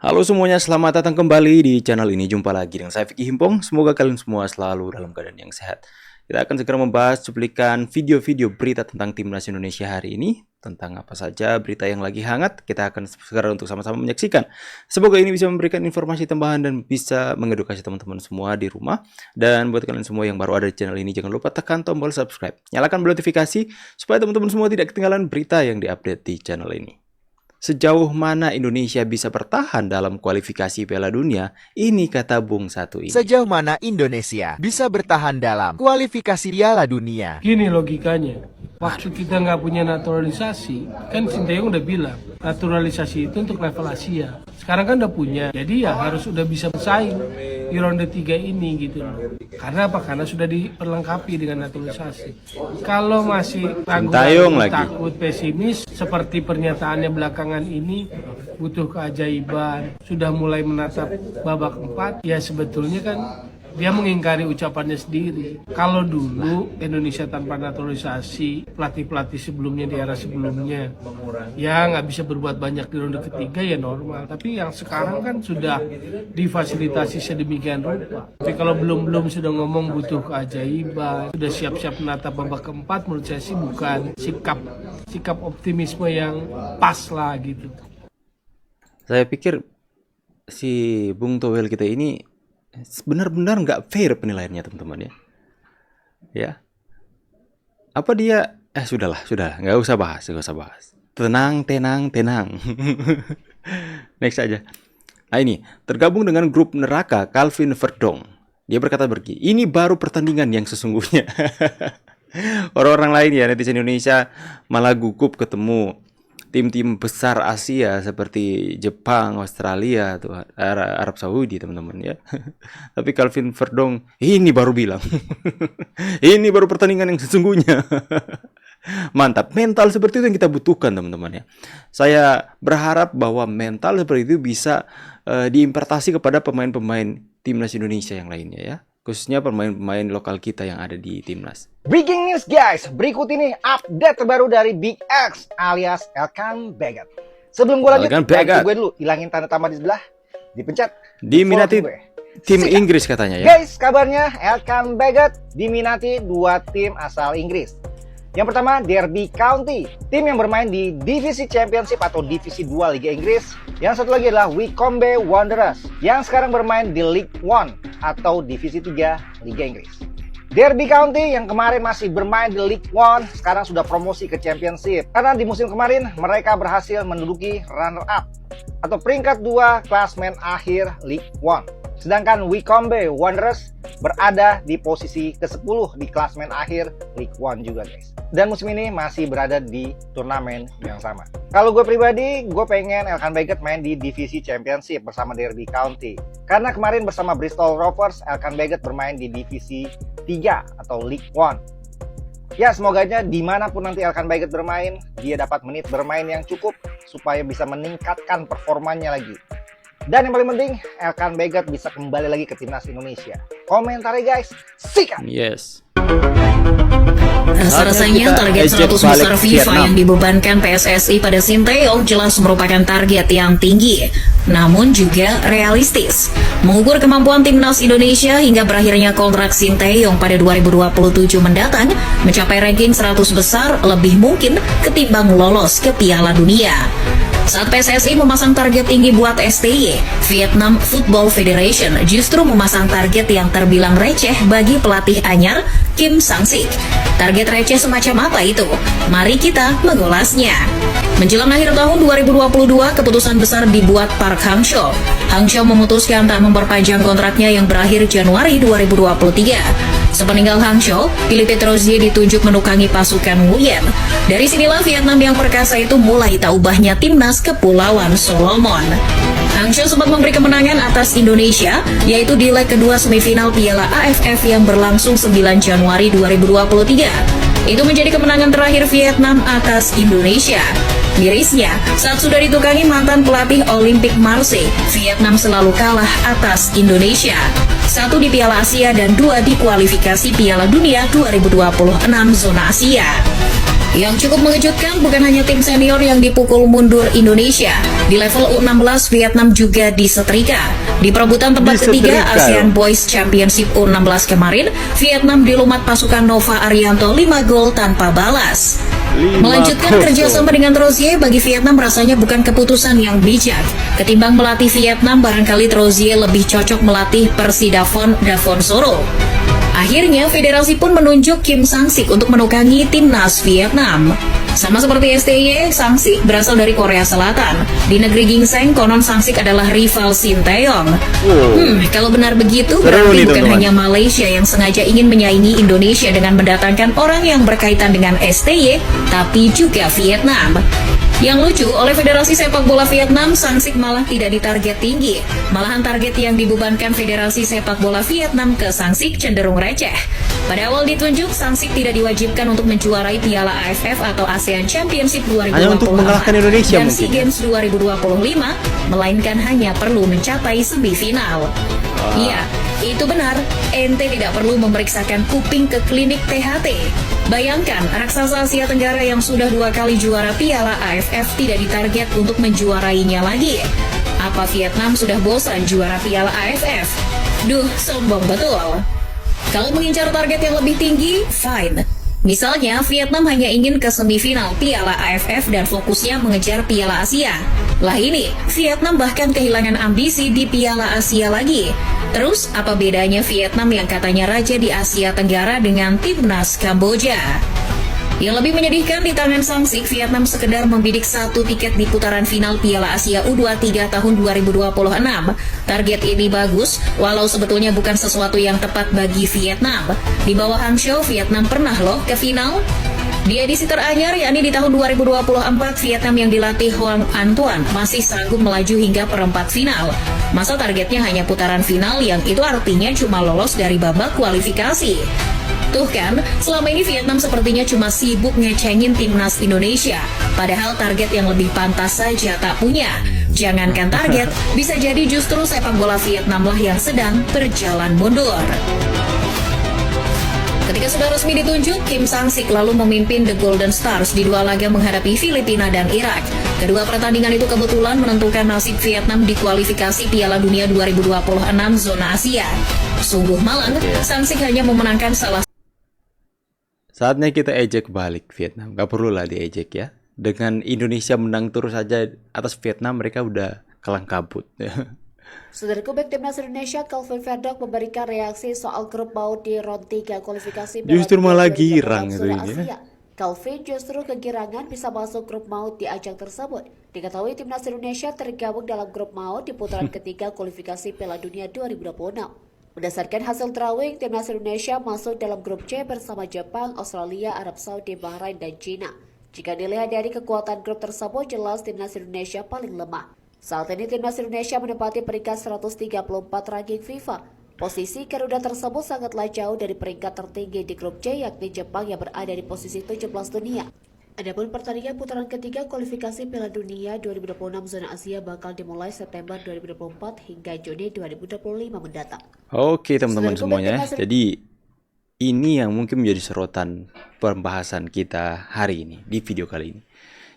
Halo semuanya, selamat datang kembali di channel ini. Jumpa lagi dengan saya Vicky Himpong. Semoga kalian semua selalu dalam keadaan yang sehat. Kita akan segera membahas cuplikan video-video berita tentang Timnas Indonesia hari ini. Tentang apa saja berita yang lagi hangat, kita akan segera untuk sama-sama menyaksikan. Semoga ini bisa memberikan informasi tambahan dan bisa mengedukasi teman-teman semua di rumah. Dan buat kalian semua yang baru ada di channel ini, jangan lupa tekan tombol subscribe. Nyalakan notifikasi supaya teman-teman semua tidak ketinggalan berita yang diupdate di channel ini. Sejauh mana Indonesia bisa bertahan dalam kualifikasi Piala Dunia? Ini kata Bung Satu ini. Sejauh mana Indonesia bisa bertahan dalam kualifikasi Piala Dunia? Gini logikanya, waktu kita nggak punya naturalisasi, kan Sinteyong udah bilang, naturalisasi itu untuk level Asia. Sekarang kan udah punya, jadi ya harus udah bisa bersaing di ronde 3 ini gitu loh. Karena apa? Karena sudah diperlengkapi dengan naturalisasi. Kalau masih ragu-ragu, takut, pesimis, seperti pernyataannya belakangan ini, butuh keajaiban, sudah mulai menatap babak 4, ya sebetulnya kan dia mengingkari ucapannya sendiri. Kalau dulu Indonesia tanpa naturalisasi, pelatih-pelatih sebelumnya di era sebelumnya, ya nggak bisa berbuat banyak di ronde ketiga ya normal. Tapi yang sekarang kan sudah difasilitasi sedemikian rupa. Tapi kalau belum sudah ngomong butuh keajaiban, sudah siap-siap menatap babak keempat, menurut saya sih bukan sikap optimisme yang pas lah gitu. Saya pikir si Bung Towel kita ini benar-benar nggak fair penilaiannya, teman-teman ya. Ya, apa dia? Sudahlah, nggak usah bahas. Tenang. Next aja. Nah ini, tergabung dengan grup neraka Calvin Verdong. Dia berkata begini, ini baru pertandingan yang sesungguhnya. Orang-orang lain ya, netizen Indonesia malah gugup ketemu tim-tim besar Asia seperti Jepang, Australia, tuh, Arab Saudi, teman-teman ya. Tapi Calvin Verdong ini baru bilang, ini baru pertandingan yang sesungguhnya. Mantap, mental seperti itu yang kita butuhkan, teman-teman ya. Saya berharap bahwa mental seperti itu bisa diimpartasi kepada pemain-pemain timnas Indonesia yang lainnya ya. Khususnya pemain-pemain lokal kita yang ada di timnas. Breaking news guys, berikut ini update terbaru dari Big X alias Elkan Baggett. Sebelum gue lanjut, ganti gue dulu, hilangin tanda tambah di sebelah, dipencet. Diminati tim Inggris katanya ya. Guys, kabarnya Elkan Baggett diminati 2 tim asal Inggris. Yang pertama, Derby County, tim yang bermain di Divisi Championship atau Divisi 2 Liga Inggris. Yang satu lagi adalah Wycombe Wanderers, yang sekarang bermain di League One atau Divisi 3 Liga Inggris. Derby County yang kemarin masih bermain di League One, sekarang sudah promosi ke Championship. Karena di musim kemarin mereka berhasil menduduki runner-up atau peringkat 2 klasmen akhir League One. Sedangkan Wycombe Wanderers berada di posisi ke-10 di klasmen akhir League One juga guys. Dan musim ini masih berada di turnamen yang sama. Kalau gue pribadi, gue pengen Elkan Baggett main di Divisi Championship bersama Derby County. Karena kemarin bersama Bristol Rovers, Elkan Baggett bermain di Divisi 3 atau League One. Ya, semoga aja dimanapun nanti Elkan Baggett bermain, dia dapat menit bermain yang cukup supaya bisa meningkatkan performanya lagi. Dan yang paling penting, Elkan Baggett bisa kembali lagi ke timnas Indonesia. Komentarnya guys, sikat! Yes. Rasa-rasanya target 100 besar FIFA yang dibebankan PSSI pada Sinteyong jelas merupakan target yang tinggi, namun juga realistis. Mengukur kemampuan timnas Indonesia hingga berakhirnya kontrak Sinteyong pada 2027 mendatang, mencapai ranking 100 besar lebih mungkin ketimbang lolos ke Piala Dunia. Saat PSSI memasang target tinggi buat STY, Vietnam Football Federation justru memasang target yang terbilang receh bagi pelatih anyar Kim Sang-sik. Target receh semacam apa itu? Mari kita mengulasnya. Menjelang akhir tahun 2022, keputusan besar dibuat Park Hang-seo. Hang-seo memutuskan tak memperpanjang kontraknya yang berakhir Januari 2023. Sepeninggal Hang-seo, Philippe Troussier ditunjuk menukangi pasukan Nguyen. Dari sinilah Vietnam yang perkasa itu mulai tak ubahnya timnas Kepulauan Solomon. Hang-seo sempat memberi kemenangan atas Indonesia, yaitu di leg kedua semifinal Piala AFF yang berlangsung 9 Januari 2023. Itu menjadi kemenangan terakhir Vietnam atas Indonesia. Mirisnya, saat sudah ditukangi mantan pelatih Olympique Marseille, Vietnam selalu kalah atas Indonesia. 1 di Piala Asia dan 2 di kualifikasi Piala Dunia 2026 zona Asia. Yang cukup mengejutkan bukan hanya tim senior yang dipukul mundur Indonesia. Di level U16, Vietnam juga disetrika. Di perebutan tempat ketiga ASEAN Boys Championship U16 kemarin, Vietnam dilumat pasukan Nova Arianto 5 gol tanpa balas. Melanjutkan kerjasama dengan Trozier bagi Vietnam rasanya bukan keputusan yang bijak. Ketimbang melatih Vietnam, barangkali Trozier lebih cocok melatih Persidafon Davonsoro. Akhirnya, federasi pun menunjuk Kim Sang-sik untuk menukangi timnas Vietnam. Sama seperti STY, Sang-sik berasal dari Korea Selatan. Di negeri ginseng, konon Sang-sik adalah rival Shin Tae-yong. Kalau benar begitu, berarti bukan hanya Malaysia yang sengaja ingin menyaingi Indonesia dengan mendatangkan orang yang berkaitan dengan STY, tapi juga Vietnam. Yang lucu, oleh Federasi Sepak Bola Vietnam, Sang-sik malah tidak ditarget tinggi. Malahan target yang dibebankan Federasi Sepak Bola Vietnam ke Sang-sik cenderung receh. Pada awal ditunjuk, Sang-sik tidak diwajibkan untuk menjuarai Piala AFF atau ASEAN Championship 2024 hanya untuk mengalahkan Indonesia dan mungkin. SEA Games 2025, melainkan hanya perlu mencapai semifinal. Iya, itu benar, ente tidak perlu memeriksakan kuping ke klinik THT. Bayangkan, raksasa Asia Tenggara yang sudah 2 kali juara Piala AFF tidak ditarget untuk menjuarainya lagi. Apa Vietnam sudah bosan juara Piala AFF? Duh, sombong betul. Kalau mengincar target yang lebih tinggi, fine. Misalnya, Vietnam hanya ingin ke semifinal Piala AFF dan fokusnya mengejar Piala Asia. Lah ini, Vietnam bahkan kehilangan ambisi di Piala Asia lagi. Terus, apa bedanya Vietnam yang katanya raja di Asia Tenggara dengan timnas Kamboja? Yang lebih menyedihkan, di tangan Sang-sik, Vietnam sekedar membidik 1 tiket di putaran final Piala Asia U23 tahun 2026. Target ini bagus, walau sebetulnya bukan sesuatu yang tepat bagi Vietnam. Di bawah Hangzhou, Vietnam pernah loh ke final. Di edisi teranyar, yakni di tahun 2024, Vietnam yang dilatih Hoang An Tuan masih sanggup melaju hingga perempat final. Masa targetnya hanya putaran final, yang itu artinya cuma lolos dari babak kualifikasi. Tuh kan, selama ini Vietnam sepertinya cuma sibuk ngecengin timnas Indonesia. Padahal target yang lebih pantas saja tak punya. Jangankan target, bisa jadi justru sepak bola Vietnam lah yang sedang berjalan mundur. Ketika sudah resmi ditunjuk, Kim Sang-sik lalu memimpin The Golden Stars di 2 laga menghadapi Filipina dan Irak. Kedua pertandingan itu kebetulan menentukan nasib Vietnam di kualifikasi Piala Dunia 2026 zona Asia. Sungguh malang, Sang-sik hanya memenangkan salah. Saatnya kita ejek balik Vietnam. Gak perlu lah diejek ya. Dengan Indonesia menang terus saja atas Vietnam, mereka udah kelang kabut. Saudaraku, bek timnas Indonesia Calvin Verdonk memberikan reaksi soal grup maut di round 3 kualifikasi Piala Justru Dunia malah 2026 girang itu zona ini. Asia. Calvin justru kegirangan bisa masuk grup maut di ajang tersebut. Diketahui timnas Indonesia tergabung dalam grup maut di putaran ketiga kualifikasi Piala Dunia 2026. Berdasarkan hasil drawing, timnas Indonesia masuk dalam grup C bersama Jepang, Australia, Arab Saudi, Bahrain, dan China. Jika dilihat dari kekuatan grup tersebut, jelas timnas Indonesia paling lemah. Saat ini timnas Indonesia menempati peringkat 134 ranking FIFA. Posisi Garuda tersebut sangatlah jauh dari peringkat tertinggi di grup C, yakni Jepang yang berada di posisi 17 dunia. Adapun pertandingan putaran ketiga kualifikasi Piala Dunia 2026 zona Asia bakal dimulai September 2024 hingga Juni 2025 mendatang. Oke teman-teman Saudaraku, semuanya, jadi ini yang mungkin menjadi sorotan pembahasan kita hari ini, di video kali ini.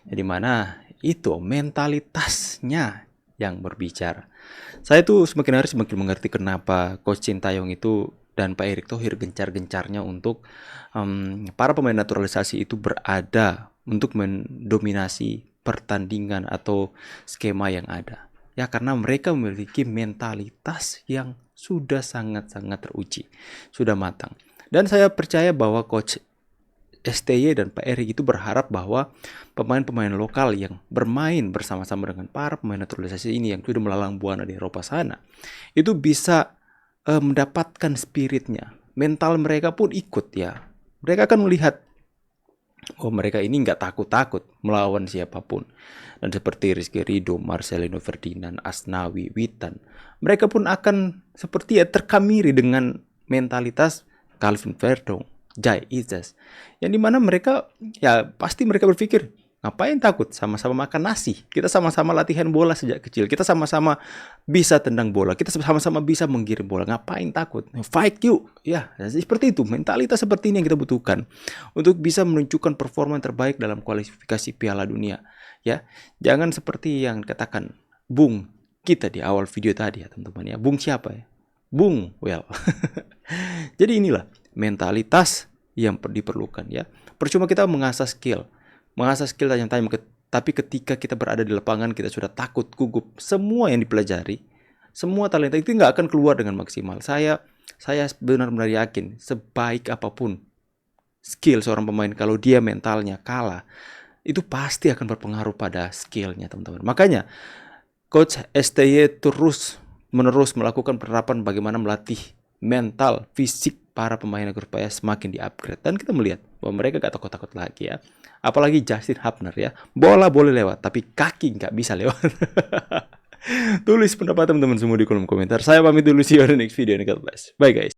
Jadi mana itu mentalitasnya yang berbicara. Saya tuh semakin hari semakin mengerti kenapa Coach Shin Tae-yong itu dan Pak Erick Thohir gencar-gencarnya untuk para pemain naturalisasi itu berada untuk mendominasi pertandingan atau skema yang ada. Ya karena mereka memiliki mentalitas yang sudah sangat-sangat teruji, sudah matang. Dan saya percaya bahwa Coach STY dan Pak Erick itu berharap bahwa pemain-pemain lokal yang bermain bersama-sama dengan para pemain naturalisasi ini yang sudah melalang buana di Eropa sana, itu bisa mendapatkan spiritnya. Mental mereka pun ikut ya. Mereka akan melihat, oh mereka ini nggak takut-takut melawan siapapun. Dan seperti Rizky Ridho, Marcelino Ferdinand, Asnawi, Witan, mereka pun akan seperti ya terkamiri dengan mentalitas Calvin Verdonk, Jai Izas, yang dimana mereka ya pasti mereka berpikir Ngapain takut? Sama-sama makan nasi. Kita sama-sama latihan bola sejak kecil. Kita sama-sama bisa tendang bola. Kita sama-sama bisa menggiring bola. Ngapain takut? Fight yuk. Ya, seperti itu. Mentalitas seperti ini yang kita butuhkan untuk bisa menunjukkan performa yang terbaik dalam kualifikasi Piala Dunia. Ya, jangan seperti yang katakan Bung kita di awal video tadi ya teman-teman ya. Bung siapa ya? Bung Well. Jadi inilah mentalitas yang diperlukan ya. Percuma kita mengasah skill tanya-tanya, tapi ketika kita berada di lapangan kita sudah takut, gugup. Semua yang dipelajari, semua talenta itu nggak akan keluar dengan maksimal. Saya benar-benar yakin sebaik apapun skill seorang pemain, kalau dia mentalnya kalah, itu pasti akan berpengaruh pada skillnya teman-teman. Makanya Coach STY terus-menerus melakukan penerapan bagaimana melatih mental, fisik para pemain agar supaya semakin di-upgrade. Dan kita melihat bahwa mereka gak takut-takut lagi ya. Apalagi Justin Hubner ya. Bola boleh lewat, tapi kaki nggak bisa lewat. Tulis pendapat teman-teman semua di kolom komentar. Saya pamit dulu, see you on the next video. God bless. Bye guys.